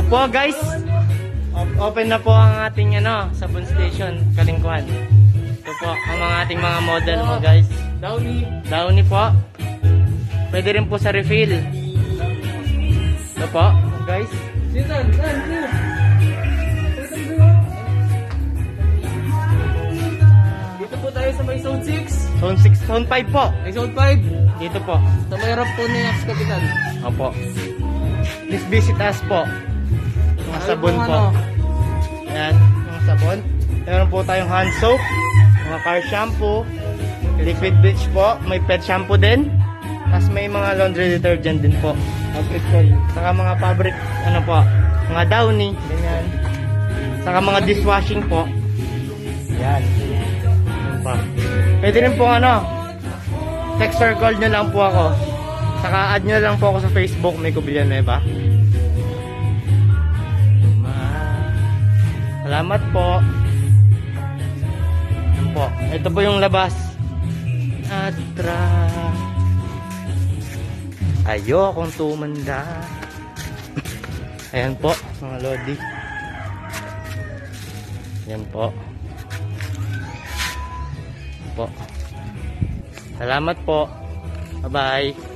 Hello po guys. Open na po ang ating sabon station, Kalingkuhan. Ito po ang mga ating mga model mo guys. Downy po. Pwede rin po sa refill. Ito po guys. Dito po tayo sa may Zone 6. Zone 6, Zone 5 po. May Zone 5. Dito po. Sa may harap po ni Ex-Kapitan. Opo. Please visit us po. Mga sabon po. Ayan, mga sabon. Meron po tayong hand soap, mga car shampoo, liquid bleach po, may pet shampoo din. Tapos may mga laundry detergent din po. Fabric po. Saka mga fabric, mga Downy, ganyan. Saka mga dishwashing po. Ayan. Ayan po. Pwede rin po text or call nyo lang po ako. Saka add nyo lang po ako sa Facebook, Miko Villanueva. Salamat po. Ayan po. Ito po yung labas. Ayokong tumanda. Ayan po, mga lodi. Ayan po. Salamat po. Bye-bye.